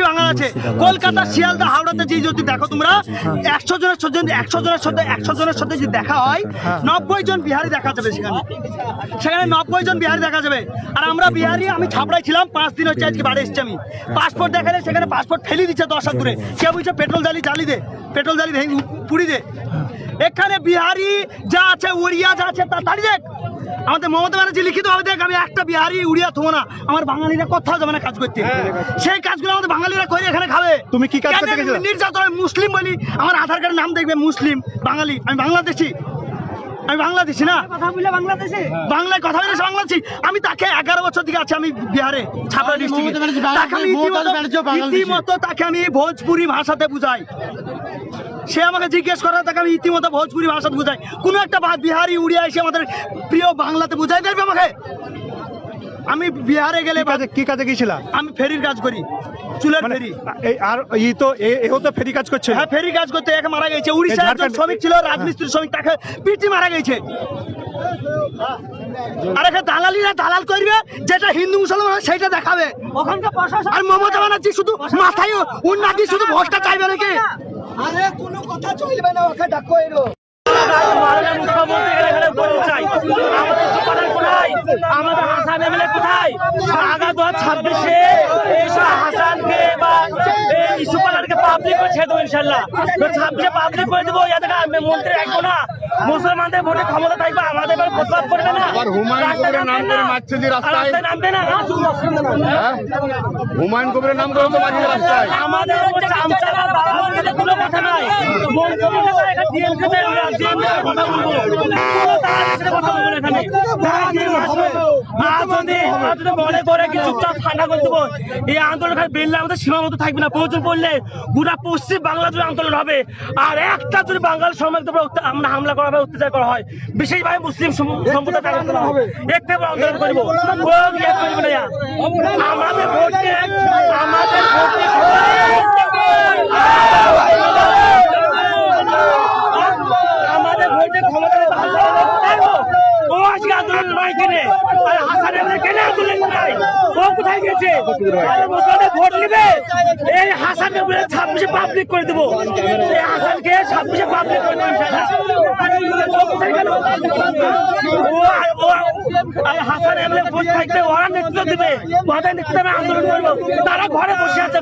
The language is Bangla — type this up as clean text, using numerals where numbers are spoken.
বেশি বাঙাল আছে। কলকাতা, শিয়ালদা, হাওড়াতে যদি দেখো তোমরা 100 জনের সাথে যদি দেখা হয় 90 জন বিহারি দেখা যাবে সেখানে 90 জন বিহারি দেখা যাবে। আর আমরা বিহারি, আমি ছাপড়ায় ছিলাম 5 দিন হচ্ছে, আজকে বাড়ি এসেছি আমি। পাসপোর্ট দেখালে সেখানে পাসপোর্ট ফেলে দিচ্ছে 10 হাত দূরে, কেউ বলছে পেট্রোল জ্বালি দে, পেট্রোল জ্বালি পুড়ি দে। এখানে বিহারি যা আছে, উড়িয়া যা আছে তা তাড়ি দেখ। আমাদের মমতা ব্যানার্জি লিখিত ভাবে দেখ, আমি একটা বিহারি উড়িয়া থবো না, আমার বাঙালিরা কোথাও যাবে না কাজ করতে। সেই কাজগুলো আমাদের বাঙালিরা করে এখানে খাবে। তুমি কি কাজ করতে গেছো? নির্যাতন, মুসলিম বলি, আমার আধার কার্ডের নাম দেখবে মুসলিম, বাঙালি, আমি বাংলাদেশি, আমি বাংলাদেশি না, বাংলায় কথা বলে বাংলাদেশি। আমি তাকে 11 বছর দিকে আছে, আমি বিহারে ছাপড়া ডিস্ট্রিক্টে, রীতিমতো তাকে আমি ভোজপুরি ভাষাতে বুঝাই। সে আমাকে জিজ্ঞেস করে, তাকে আমি ইতিমধ্যে ভোজপুরি ভাষাতে বুঝাই। কোনো একটা বিহারি উড়িয়া এসে আমাদের প্রিয় বাংলাতে বুঝাই দেবে আমাকে। আমি বিহারে গেলে কি কাজে গিয়েছিলা? আমি ফেরির কাজ করি, চুলের ফেরি। আর এও তো ফেরি কাজ করছে। হ্যাঁ, ফেরি কাজ করতে একে মারা গেছে। উড়িষ্যার একজন শ্রমিক ছিল, রাজমিস্ত্রি শ্রমিক, তাকে পিটি মারা গেছে। আর এখানে দালালিরা দালাল করবে, যেটা হিন্দু মুসলমান সেইটা দেখাবে। আর মমতা ব্যানার্জি শুধু মাথায় উন্নতি, শুধু ভোটটা চাইবে নাকি? আরে কোনো কথা চলবে না, ওকে ডাকো এরো। আমাদের হাসান এমএলএ কোথায়? আগামী 2026-এ হাসানকে বা ইস্যুপালারকে পাবলিক করে ছেড়ে দেবো ইনশাল্লাহ। 26-এ পাবলিক করে দেবো, মন্ত্রী রাখবো না। মুসলমানদের ভোটে ক্ষমতা থাকবে, আমাদের প্রস্তাব করবে না। হুমায়ুন কবিরের নাম করে মারছে যে রাস্তায়, নামবে না। হুমায়ুন কবিরের নাম করে তো মারছে রাস্তায়। আমাদের কোনো কথা নাই। মনে করে কি চুপচাপ ঠান্ডা করে দেবো। এই আন্দোলন বেললে আমাদের সীমাবদ্ধ থাকবে না। প্রয়োজন পড়লে গোটা পশ্চিম বাংলা জুড়ে আন্দোলন হবে। আর একটা যদি বাঙাল সমাজ আমরা হামলা করা হয়, অত্যাচার করা হয়, বিশেষভাবে মুসলিম সম্প্রদায় একটা আন্দোলন করবো। আমাদের ভোটে ক্ষমতা আন্দোলন নয় কেনে হাসান কেনে আন্দোলন নাই, ও কোথায় গেছে? ভোট নিবে এই হাসানকে 26-এ পাবলিক করে দেবো। এই হাসানকে 26-এ পাবলিক করে দেবো। হাসান এমএলএ ভোট থাকবে, ওরা নেতৃত্ব দিবে, ওদের নেতৃত্বে আন্দোলন করবো। তারা ঘরে বসে আছে।